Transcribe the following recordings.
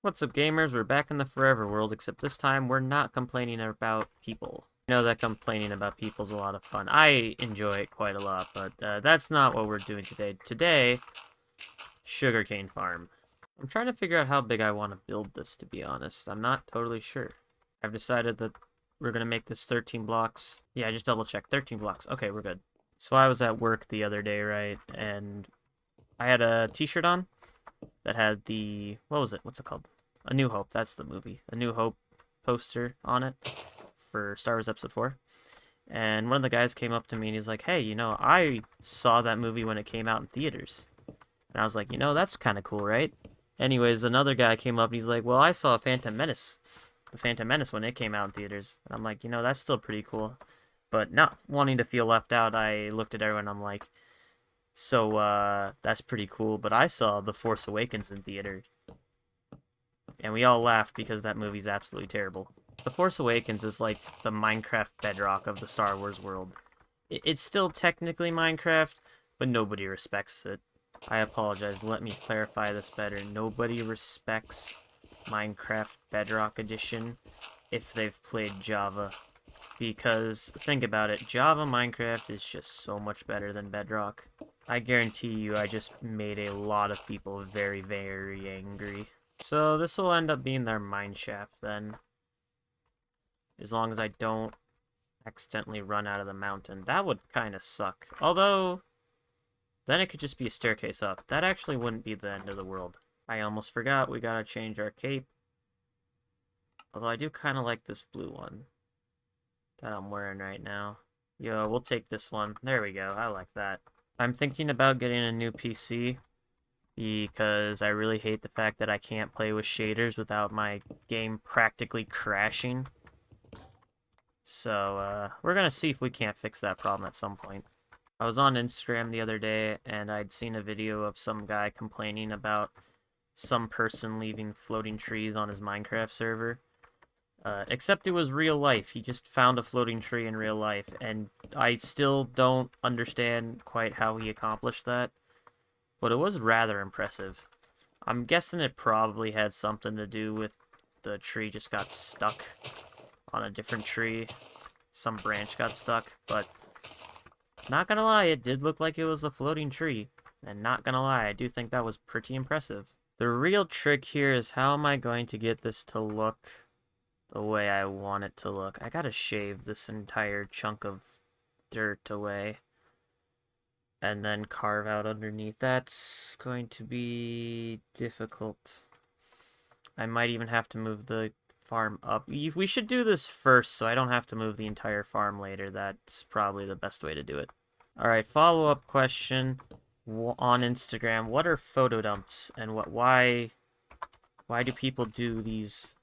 What's up, gamers? We're back in the forever world, except this time we're not complaining about people. I know that complaining about people's a lot of fun. I enjoy it quite a lot, but that's not what we're doing today. Today, sugarcane farm. I'm trying to figure out how big I want to build this, to be honest. I'm not totally sure. I've decided that we're going to make this 13 blocks. Yeah, I just double checked. 13 blocks. Okay, we're good. So I was at work the other day, right? And I had a t-shirt on that had the, what was it? What's it called? A New Hope. That's the movie. A New Hope poster on it for Star Wars Episode 4. And one of the guys came up to me and he's like, hey, I saw that movie when it came out in theaters. And I was like, that's kind of cool, right? Anyways, another guy came up and he's like, well, I saw Phantom Menace. The Phantom Menace when it came out in theaters. And I'm like, that's still pretty cool. But not wanting to feel left out, I looked at everyone and I'm like, so, that's pretty cool, but I saw The Force Awakens in theater. And we all laughed because that movie's absolutely terrible. The Force Awakens is like the Minecraft bedrock of the Star Wars world. It's still technically Minecraft, but nobody respects it. I apologize, let me clarify this better. Nobody respects Minecraft Bedrock Edition if they've played Java. Because, think about it, Java Minecraft is just so much better than Bedrock. I guarantee you I just made a lot of people very, very angry. So this will end up being their mine shaft then. As long as I don't accidentally run out of the mountain. That would kind of suck. Although, then it could just be a staircase up. That actually wouldn't be the end of the world. I almost forgot we gotta change our cape. Although I do kind of like this blue one that I'm wearing right now. Yo, we'll take this one. There we go. I like that. I'm thinking about getting a new PC because I really hate the fact that I can't play with shaders without my game practically crashing. So, we're gonna see if we can't fix that problem at some point. I was on Instagram the other day, and I'd seen a video of some guy complaining about some person leaving floating trees on his Minecraft server. Except it was real life. He just found a floating tree in real life, and I still don't understand quite how he accomplished that. But it was rather impressive. I'm guessing it probably had something to do with the tree just got stuck on a different tree. Some branch got stuck, but not gonna lie, it did look like it was a floating tree. And not gonna lie, I do think that was pretty impressive. The real trick here is how am I going to get this to look the way I want it to look. I gotta shave this entire chunk of dirt away and then carve out underneath. That's going to be difficult. I might even have to move the farm up. We should do this first so I don't have to move the entire farm later. That's probably the best way to do it. Alright, follow-up question on Instagram. What are photo dumps and why do people do these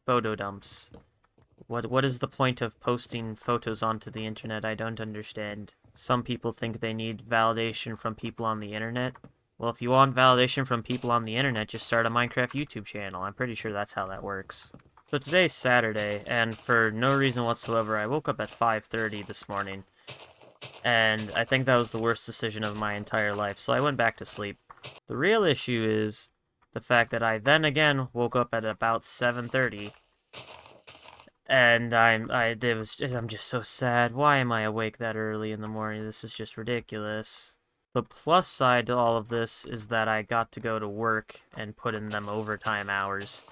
photo dumps? What is the point of posting photos onto the internet? I don't understand. Some people think they need validation from people on the internet. Well, if you want validation from people on the internet, just start a Minecraft YouTube channel. I'm pretty sure that's how that works. So today's Saturday, and for no reason whatsoever, I woke up at 5:30 this morning. And I think that was the worst decision of my entire life, so I went back to sleep. The real issue is the fact that I then again woke up at about 7:30, and I'm just so sad. Why am I awake that early in the morning? This is just ridiculous. The plus side to all of this is that I got to go to work and put in them overtime hours,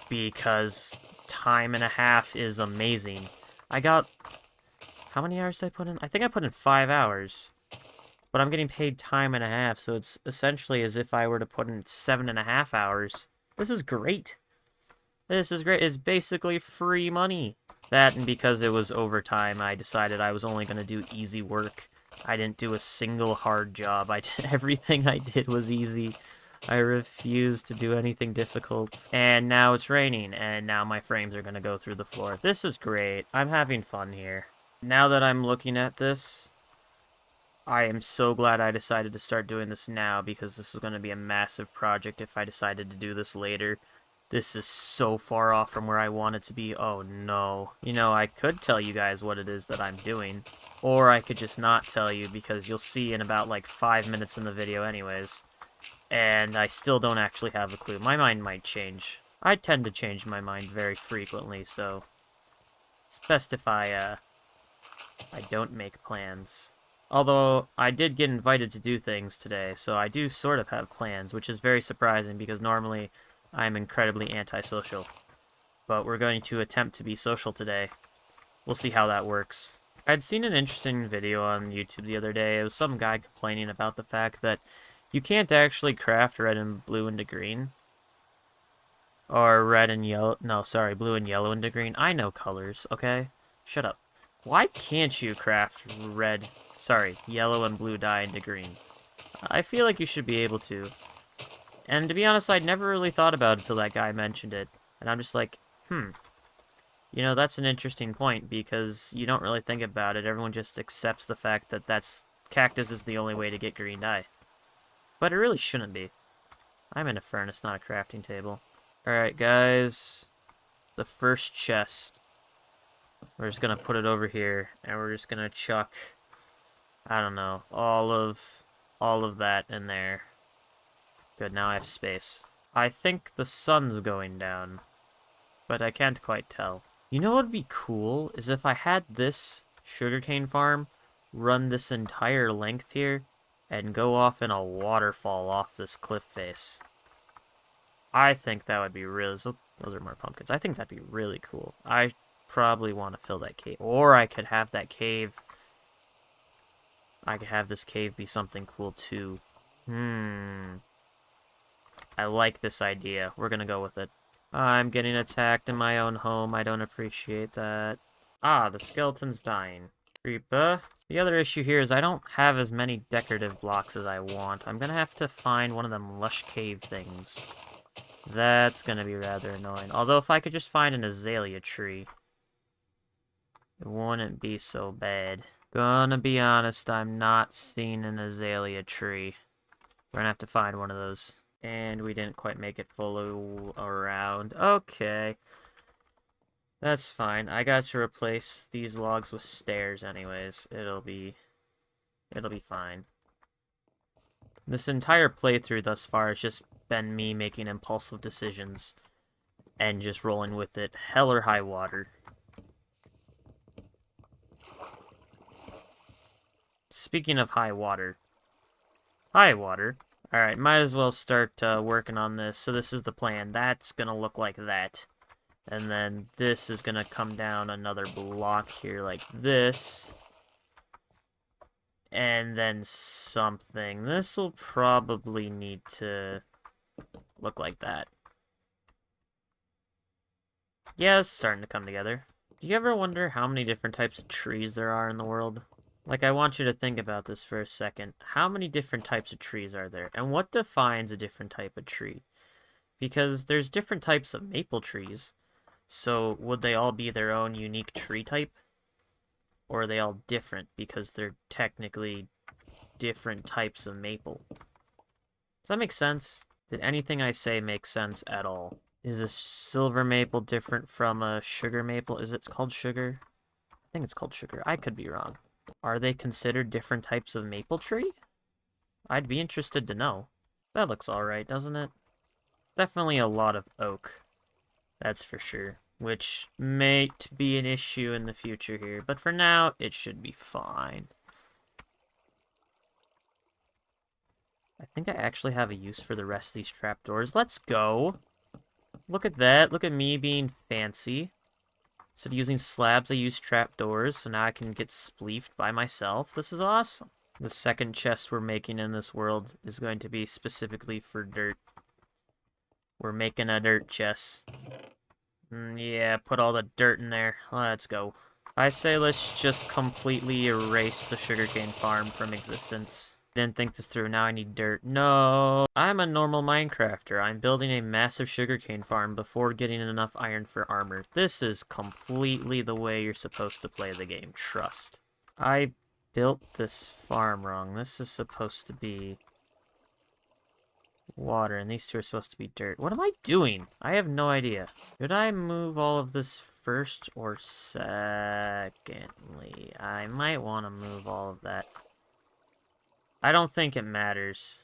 because time and a half is amazing. How many hours did I put in? I think I put in 5 hours. But I'm getting paid time and a half, so it's essentially as if I were to put in 7.5 hours. This is great. This is great. It's basically free money. That, and because it was overtime, I decided I was only going to do easy work. I didn't do a single hard job. Everything I did was easy. I refused to do anything difficult. And now it's raining, and now my frames are going to go through the floor. This is great. I'm having fun here. Now that I'm looking at this, I am so glad I decided to start doing this now, because this was going to be a massive project if I decided to do this later. This is so far off from where I want it to be. Oh no. I could tell you guys what it is that I'm doing, or I could just not tell you, because you'll see in about like 5 minutes in the video anyways. and I still don't actually have a clue. My mind might change. I tend to change my mind very frequently, so it's best if I don't make plans. Although, I did get invited to do things today, so I do sort of have plans, which is very surprising because normally I'm incredibly antisocial. But we're going to attempt to be social today. We'll see how that works. I'd seen an interesting video on YouTube the other day. It was some guy complaining about the fact that you can't actually craft red and blue into green. Or red and yellow. No, sorry, blue and yellow into green. I know colors, okay? Shut up. Why can't you craft yellow and blue dye into green? I feel like you should be able to. And to be honest, I'd never really thought about it until that guy mentioned it. And I'm just like, You know, that's an interesting point, because you don't really think about it. Everyone just accepts the fact that cactus is the only way to get green dye. But it really shouldn't be. I'm in a furnace, not a crafting table. Alright, guys. The first chest. We're just gonna put it over here, and we're just gonna chuck, I don't know, all of that in there. Good, now I have space. I think the sun's going down, but I can't quite tell. You know what would be cool is if I had this sugarcane farm run this entire length here and go off in a waterfall off this cliff face. I think that would be really... So those are more pumpkins. I think that'd be really cool. I probably want to fill that cave. Or I could have that cave... I could have this cave be something cool too. I like this idea. We're gonna go with it. I'm getting attacked in my own home. I don't appreciate that. Ah, the skeleton's dying. Creeper. The other issue here is I don't have as many decorative blocks as I want. I'm gonna have to find one of them lush cave things. That's gonna be rather annoying. Although if I could just find an azalea tree, it wouldn't be so bad. Gonna be honest, I'm not seeing an azalea tree. We're gonna have to find one of those. And we didn't quite make it full around. Okay. That's fine. I got to replace these logs with stairs anyways. It'll be fine. This entire playthrough thus far has just been me making impulsive decisions and just rolling with it, hell or high water. Speaking of high water. High water. Alright, might as well start working on this. So this is the plan. That's gonna look like that. And then this is gonna come down another block here like this. And then something. This will probably need to look like that. Yeah, it's starting to come together. Do you ever wonder how many different types of trees there are in the world? Like, I want you to think about this for a second. How many different types of trees are there? And what defines a different type of tree? Because there's different types of maple trees. So, would they all be their own unique tree type? Or are they all different because they're technically different types of maple? Does that make sense? Did anything I say make sense at all? Is a silver maple different from a sugar maple? Is it called sugar? I think it's called sugar. I could be wrong. Are they considered different types of maple tree? I'd be interested to know. That looks alright, doesn't it? Definitely a lot of oak. That's for sure. Which might be an issue in the future here. But for now, it should be fine. I think I actually have a use for the rest of these trapdoors. Let's go! Look at that. Look at me being fancy. Instead of using slabs, I use trapdoors, so now I can get spleefed by myself. This is awesome. The second chest we're making in this world is going to be specifically for dirt. We're making a dirt chest. Yeah, put all the dirt in there. Let's go. I say let's just completely erase the sugarcane farm from existence. Didn't think this through. Now I need dirt. No! I'm a normal Minecrafter. I'm building a massive sugarcane farm before getting enough iron for armor. This is completely the way you're supposed to play the game. Trust. I built this farm wrong. This is supposed to be water, and these two are supposed to be dirt. What am I doing? I have no idea. Should I move all of this first or secondly? I might want to move all of that. I don't think it matters.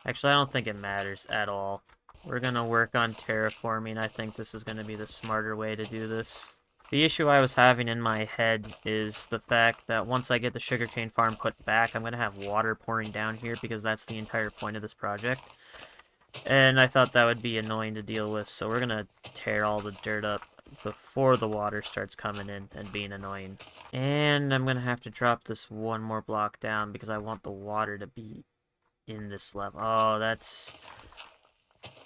Actually, I don't think it matters at all. We're gonna work on terraforming. I think this is gonna be the smarter way to do this. The issue I was having in my head is the fact that once I get the sugarcane farm put back, I'm gonna have water pouring down here because that's the entire point of this project. And I thought that would be annoying to deal with, so we're gonna tear all the dirt up before the water starts coming in and being annoying. And I'm gonna have to drop this one more block down because I want the water to be in this level. Oh, that's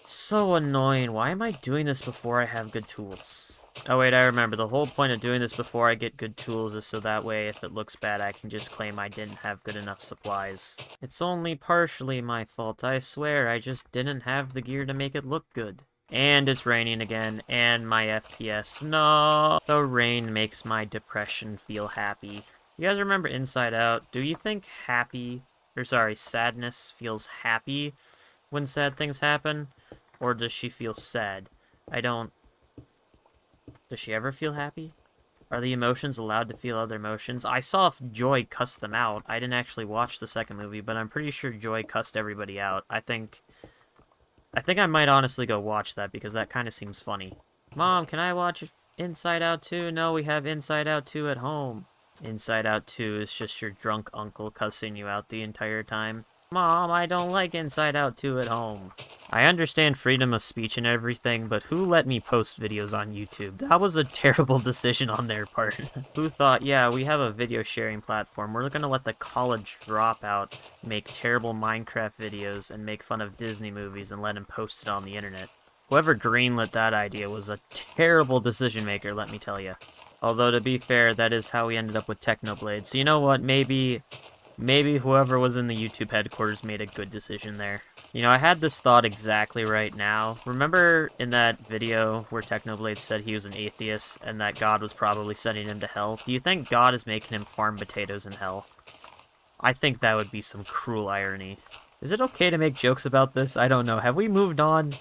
so annoying. Why am I doing this before I have good tools? Oh wait, I remember. The whole point of doing this before I get good tools is so that way if it looks bad I can just claim I didn't have good enough supplies. It's only partially my fault, I swear. I just didn't have the gear to make it look good. And it's raining again, and my FPS. No! The rain makes my depression feel happy. You guys remember Inside Out? Do you think sadness feels happy when sad things happen? Or does she feel sad? Does she ever feel happy? Are the emotions allowed to feel other emotions? I saw if Joy cussed them out. I didn't actually watch the second movie, but I'm pretty sure Joy cussed everybody out. I think I might honestly go watch that because that kind of seems funny. Mom, can I watch Inside Out 2? No, we have Inside Out 2 at home. Inside Out 2 is just your drunk uncle cussing you out the entire time. Mom, I don't like Inside Out 2 at home. I understand freedom of speech and everything, but who let me post videos on YouTube? That was a terrible decision on their part. Who thought, yeah, we have a video sharing platform. We're gonna let the college dropout make terrible Minecraft videos and make fun of Disney movies and let him post it on the internet. Whoever greenlit that idea was a terrible decision maker, let me tell you. Although, to be fair, that is how we ended up with Technoblade. So you know what, maybe whoever was in the YouTube headquarters made a good decision there. You know, I had this thought exactly right now. Remember in that video where Technoblade said he was an atheist and that God was probably sending him to hell? Do you think God is making him farm potatoes in hell? I think that would be some cruel irony. Is it okay to make jokes about this? I don't know. Have we moved on?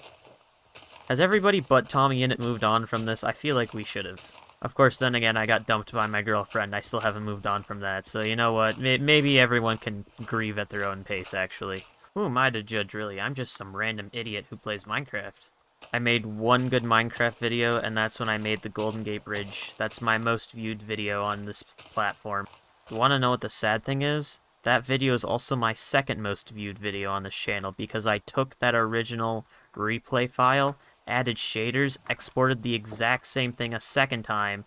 Has everybody but Tommy Innit moved on from this? I feel like we should have. Of course, then again, I got dumped by my girlfriend. I still haven't moved on from that. So, you know what? Maybe everyone can grieve at their own pace, actually. Who am I to judge, really? I'm just some random idiot who plays Minecraft. I made one good Minecraft video, and that's when I made the Golden Gate Bridge. That's my most viewed video on this platform. You want to know what the sad thing is? That video is also my second most viewed video on this channel because I took that original replay file, added shaders, exported the exact same thing a second time,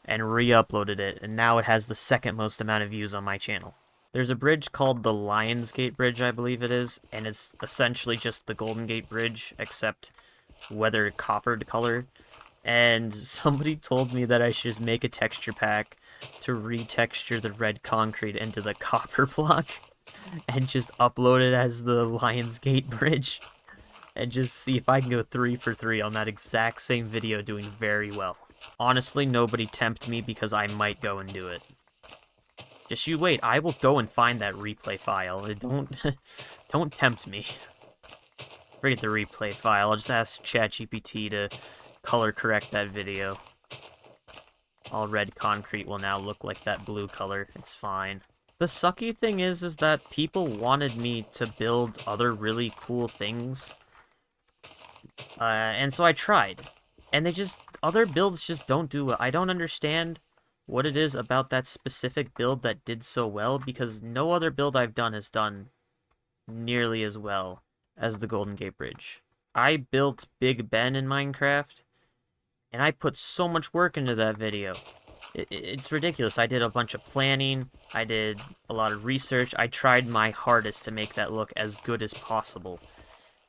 and re-uploaded it, and now it has the second most amount of views on my channel. There's a bridge called the Lions Gate Bridge, I believe it is, and it's essentially just the Golden Gate Bridge, except weathered coppered color. And somebody told me that I should just make a texture pack to retexture the red concrete into the copper block and just upload it as the Lions Gate Bridge and just see if I can go 3 for 3 on that exact same video doing very well. Honestly, nobody tempt me because I might go and do it. Just you wait, I will go and find that replay file. Don't tempt me. Forget the replay file, I'll just ask ChatGPT to color correct that video. All red concrete will now look like that blue color. It's fine. The sucky thing is that people wanted me to build other really cool things. And so I tried. And other builds just don't do it. I don't understand what it is about that specific build that did so well, because no other build I've done has done nearly as well as the Golden Gate Bridge. I built Big Ben in Minecraft, and I put so much work into that video. It's ridiculous. I did a bunch of planning. I did a lot of research. I tried my hardest to make that look as good as possible.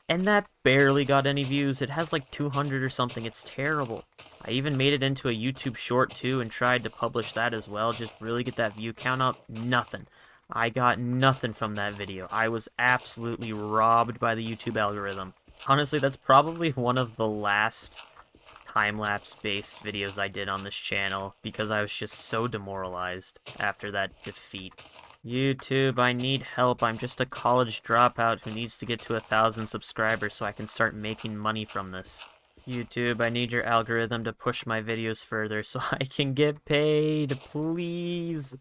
And that barely got any views. It has like 200 or something. It's terrible. I even made it into a YouTube short too and tried to publish that as well. Just really get that view count up. Nothing. I got nothing from that video. I was absolutely robbed by the YouTube algorithm. Honestly, that's probably one of the last time-lapse based videos I did on this channel because I was just so demoralized after that defeat. YouTube, I need help. I'm just a college dropout who needs to get to 1,000 subscribers so I can start making money from this. YouTube, I need your algorithm to push my videos further so I can get paid. Please.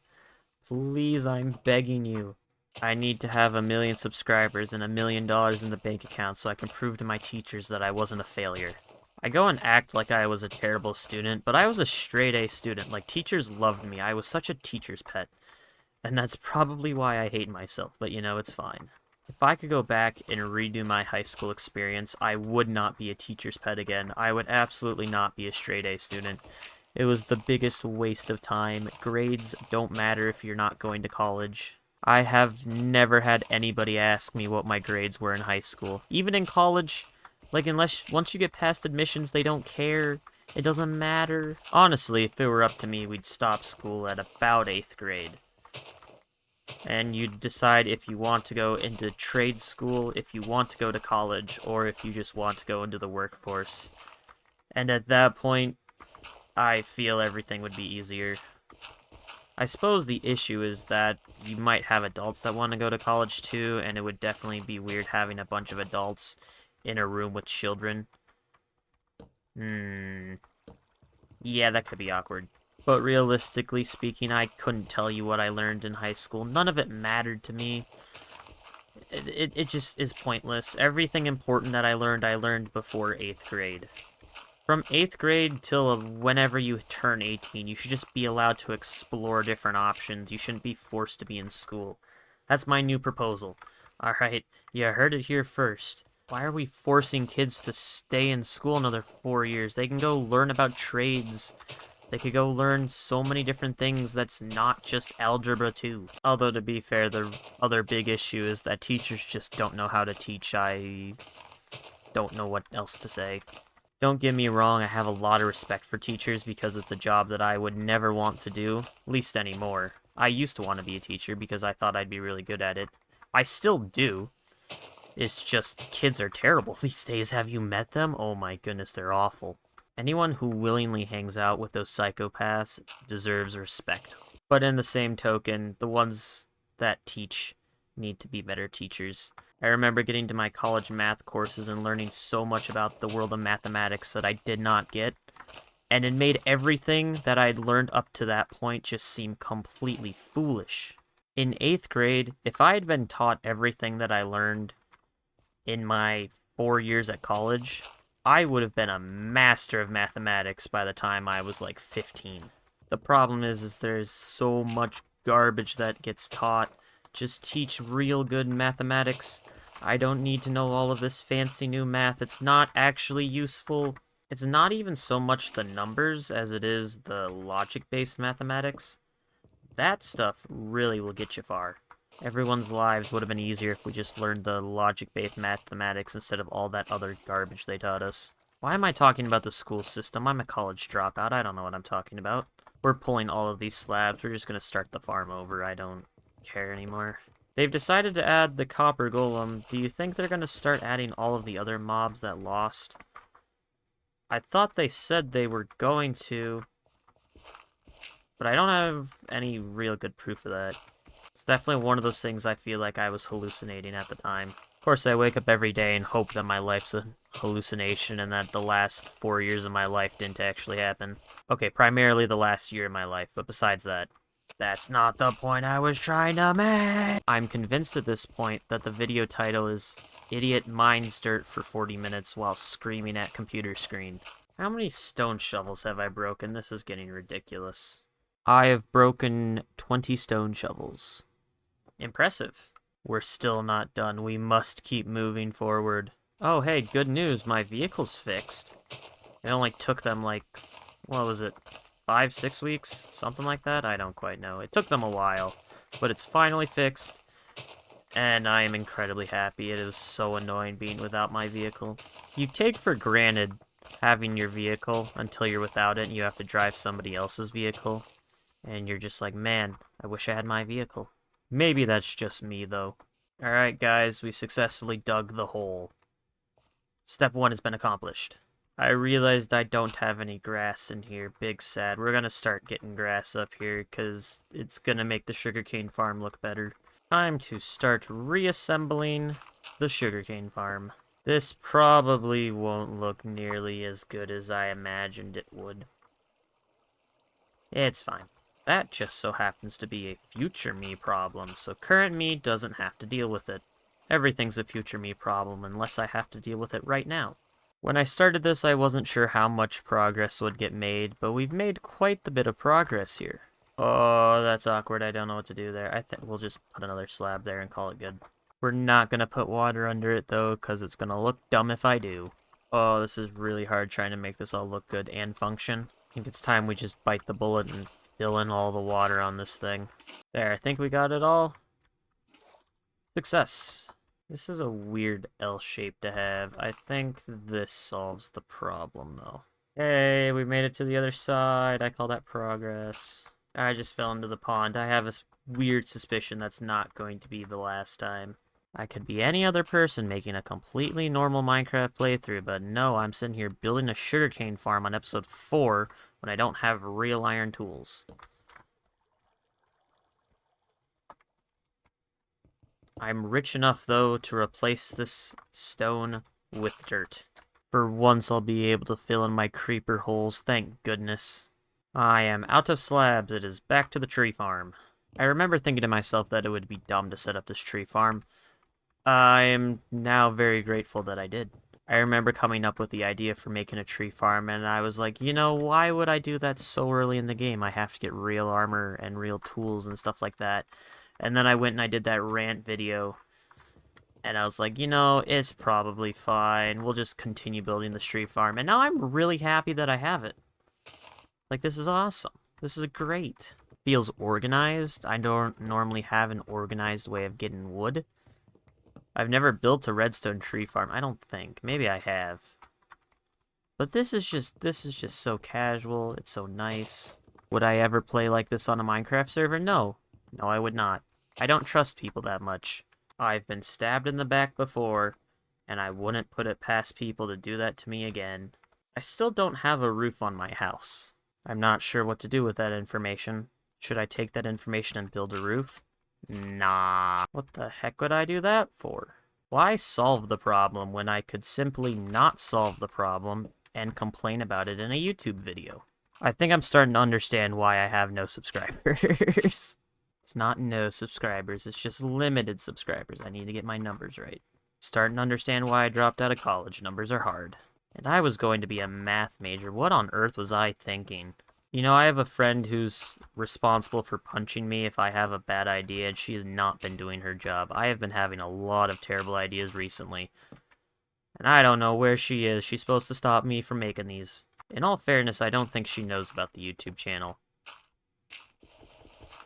Please, I'm begging you. I need to have 1 million subscribers and $1 million in the bank account so I can prove to my teachers that I wasn't a failure. I go and act like I was a terrible student, but I was a straight A student. Like, teachers loved me. I was such a teacher's pet. And that's probably why I hate myself, but you know, it's fine. If I could go back and redo my high school experience, I would not be a teacher's pet again. I would absolutely not be a straight A student. It was the biggest waste of time. Grades don't matter if you're not going to college. I have never had anybody ask me what my grades were in high school. Even in college, like, unless once you get past admissions, they don't care. It doesn't matter. Honestly, if it were up to me, we'd stop school at about 8th grade. And you decide if you want to go into trade school, if you want to go to college, or if you just want to go into the workforce. And at that point, I feel everything would be easier. I suppose the issue is that you might have adults that want to go to college too, and it would definitely be weird having a bunch of adults in a room with children. Yeah, that could be awkward. But realistically speaking, I couldn't tell you what I learned in high school. None of it mattered to me. It just is pointless. Everything important that I learned before 8th grade. From 8th grade till whenever you turn 18, you should just be allowed to explore different options. You shouldn't be forced to be in school. That's my new proposal. Alright, you heard it here first. Why are we forcing kids to stay in school another 4 years? They can go learn about trades. They could go learn so many different things that's not just Algebra 2. Although, to be fair, the other big issue is that teachers just don't know how to teach. I don't know what else to say. Don't get me wrong, I have a lot of respect for teachers because it's a job that I would never want to do, at least anymore. I used to want to be a teacher because I thought I'd be really good at it. I still do. It's just, kids are terrible these days. Have you met them? Oh my goodness, they're awful. Anyone who willingly hangs out with those psychopaths deserves respect. But in the same token, the ones that teach need to be better teachers. I remember getting to my college math courses and learning so much about the world of mathematics that I did not get, and it made everything that I'd learned up to that point just seem completely foolish. In 8th grade, if I had been taught everything that I learned in my 4 years at college, I would have been a master of mathematics by the time I was like 15. The problem is there's so much garbage that gets taught. Just teach real good mathematics. I don't need to know all of this fancy new math. It's not actually useful. It's not even so much the numbers as it is the logic-based mathematics. That stuff really will get you far. Everyone's lives would have been easier if we just learned the logic-based mathematics instead of all that other garbage they taught us. Why am I talking about the school system? I'm a college dropout. I don't know what I'm talking about. We're pulling all of these slabs. We're just going to start the farm over. I don't care anymore. They've decided to add the copper golem. Do you think they're going to start adding all of the other mobs that lost? I thought they said they were going to, but I don't have any real good proof of that. It's definitely one of those things I feel like I was hallucinating at the time. Of course, I wake up every day and hope that my life's a hallucination and that the last 4 years of my life didn't actually happen. Okay, primarily the last year of my life, but besides that, that's not the point I was trying to make! I'm convinced at this point that the video title is Idiot Mines Dirt for 40 minutes while screaming at computer screen. How many stone shovels have I broken? This is getting ridiculous. I have broken 20 stone shovels. Impressive. We're still not done. We must keep moving forward. Oh, hey, good news. My vehicle's fixed. It only took them like, what was it, 5-6 weeks? Something like that? I don't quite know. It took them a while, but it's finally fixed, and I am incredibly happy. It is so annoying being without my vehicle. You take for granted having your vehicle until you're without it and you have to drive somebody else's vehicle. And you're just like, man, I wish I had my vehicle. Maybe that's just me, though. Alright, guys, we successfully dug the hole. Step 1 has been accomplished. I realized I don't have any grass in here. Big sad. We're gonna start getting grass up here, because it's gonna make the sugarcane farm look better. Time to start reassembling the sugarcane farm. This probably won't look nearly as good as I imagined it would. It's fine. That just so happens to be a future me problem, so current me doesn't have to deal with it. Everything's a future me problem unless I have to deal with it right now. When I started this, I wasn't sure how much progress would get made, but we've made quite the bit of progress here. Oh, that's awkward. I don't know what to do there. I think we'll just put another slab there and call it good. We're not going to put water under it, though, because it's going to look dumb if I do. Oh, this is really hard trying to make this all look good and function. I think it's time we just bite the bullet and fill in all the water on this thing. There, I think we got it all. Success. This is a weird L shape to have. I think this solves the problem, though. Hey, we made it to the other side. I call that progress. I just fell into the pond. I have a weird suspicion that's not going to be the last time. I could be any other person making a completely normal Minecraft playthrough, but no, I'm sitting here building a sugarcane farm on episode 4 when I don't have real iron tools. I'm rich enough, though, to replace this stone with dirt. For once, I'll be able to fill in my creeper holes, thank goodness. I am out of slabs. It is back to the tree farm. I remember thinking to myself that it would be dumb to set up this tree farm. I am now very grateful that I did. I remember coming up with the idea for making a tree farm, and I was like, you know, why would I do that so early in the game? I have to get real armor and real tools and stuff like that. And then I went and I did that rant video, and I was like, you know, it's probably fine. We'll just continue building the tree farm. And now I'm really happy that I have it. Like, this is awesome. This is great. It feels organized. I don't normally have an organized way of getting wood. I've never built a redstone tree farm, I don't think. Maybe I have. But this is just so casual. It's so nice. Would I ever play like this on a Minecraft server? No. No, I would not. I don't trust people that much. I've been stabbed in the back before, and I wouldn't put it past people to do that to me again. I still don't have a roof on my house. I'm not sure what to do with that information. Should I take that information and build a roof? Nah. What the heck would I do that for? Why solve the problem when I could simply not solve the problem and complain about it in a YouTube video? I think I'm starting to understand why I have no subscribers. It's not no subscribers, it's just limited subscribers. I need to get my numbers right. Starting to understand why I dropped out of college. Numbers are hard. And I was going to be a math major. What on earth was I thinking? You know, I have a friend who's responsible for punching me if I have a bad idea, and she has not been doing her job. I have been having a lot of terrible ideas recently. And I don't know where she is. She's supposed to stop me from making these. In all fairness, I don't think she knows about the YouTube channel.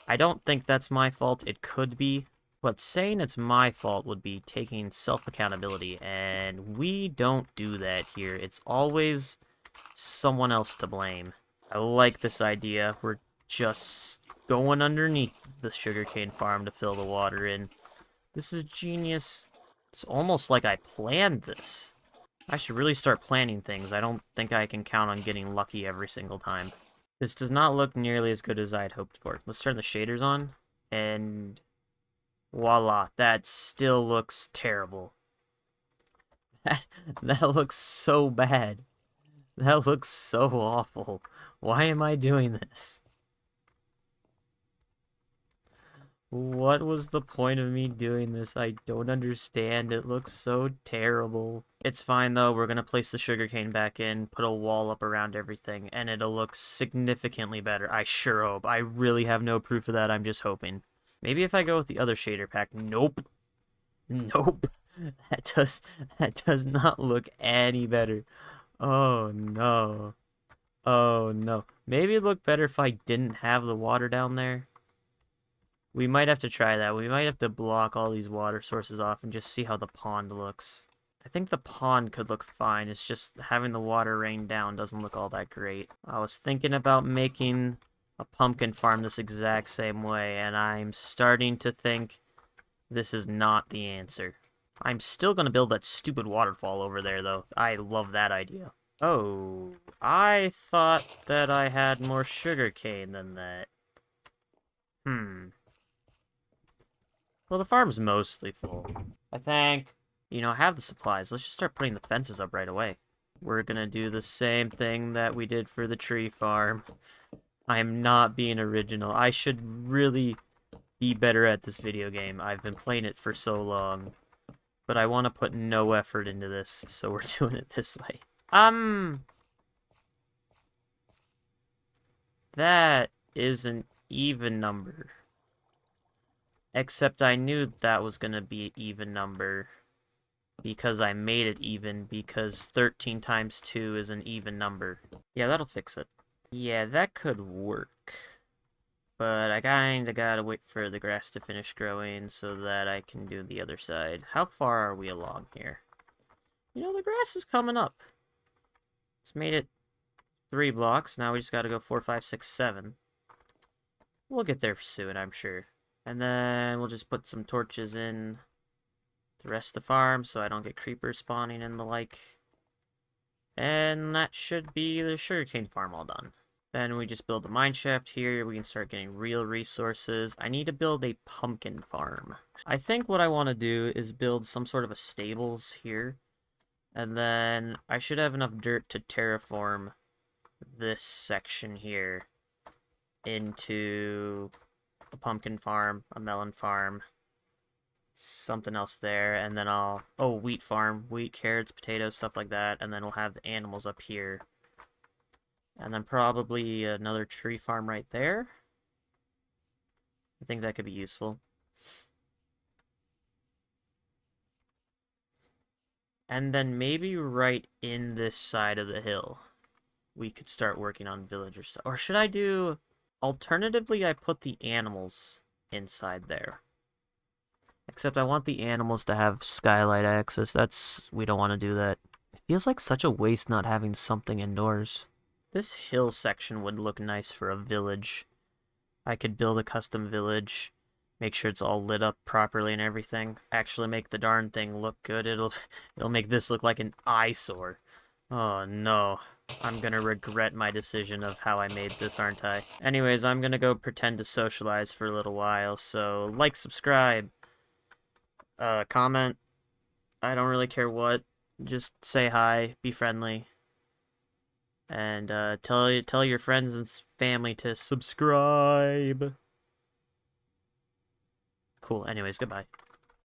I don't think that's my fault. It could be. But saying it's my fault would be taking self-accountability, and we don't do that here. It's always someone else to blame. I like this idea. We're just going underneath the sugarcane farm to fill the water in. This is genius. It's almost like I planned this. I should really start planning things. I don't think I can count on getting lucky every single time. This does not look nearly as good as I'd hoped for. Let's turn the shaders on, and voila, that still looks terrible. That looks so bad. That looks so awful. Why am I doing this? What was the point of me doing this? I don't understand. It looks so terrible. It's fine, though. We're going to place the sugarcane back in, put a wall up around everything, and it'll look significantly better. I sure hope. I really have no proof of that. I'm just hoping. Maybe if I go with the other shader pack. Nope. Nope. That does not look any better. Oh, no. Oh, no. Maybe it'd look better if I didn't have the water down there. We might have to try that. We might have to block all these water sources off and just see how the pond looks. I think the pond could look fine. It's just having the water rain down doesn't look all that great. I was thinking about making a pumpkin farm this exact same way, and I'm starting to think this is not the answer. I'm still going to build that stupid waterfall over there, though. I love that idea. Oh, I thought that I had more sugarcane than that. Well, the farm's mostly full. I think. You know, I have the supplies. Let's just start putting the fences up right away. We're gonna do the same thing that we did for the tree farm. I am not being original. I should really be better at this video game. I've been playing it for so long. But I want to put no effort into this, so we're doing it this way. That is an even number. Except I knew that was going to be an even number. Because I made it even, because 13 times 2 is an even number. Yeah, that'll fix it. Yeah, that could work. But I kinda gotta wait for the grass to finish growing so that I can do the other side. How far are we along here? You know, the grass is coming up. It's made it 3 blocks. Now we just gotta go 4, 5, 6, 7. We'll get there soon, I'm sure. And then we'll just put some torches in the rest of the farm so I don't get creepers spawning and the like. And that should be the sugarcane farm all done. Then we just build a mine shaft here. We can start getting real resources. I need to build a pumpkin farm. I think what I want to do is build some sort of a stables here. And then I should have enough dirt to terraform this section here into a pumpkin farm, a melon farm, something else there, and then wheat farm, wheat, carrots, potatoes, stuff like that, and then we'll have the animals up here. And then probably another tree farm right there. I think that could be useful. And then maybe right in this side of the hill, we could start working on villager stuff. Or should I do... Alternatively, I put the animals inside there. Except I want the animals to have skylight access. We don't want to do that. It feels like such a waste not having something indoors. This hill section would look nice for a village. I could build a custom village, make sure it's all lit up properly and everything. Actually make the darn thing look good. It'll make this look like an eyesore. Oh no. I'm gonna regret my decision of how I made this, aren't I? Anyways, I'm gonna go pretend to socialize for a little while, so like, subscribe, comment. I don't really care what. Just say hi, be friendly. And tell your friends and family to subscribe. Cool. Anyways, goodbye.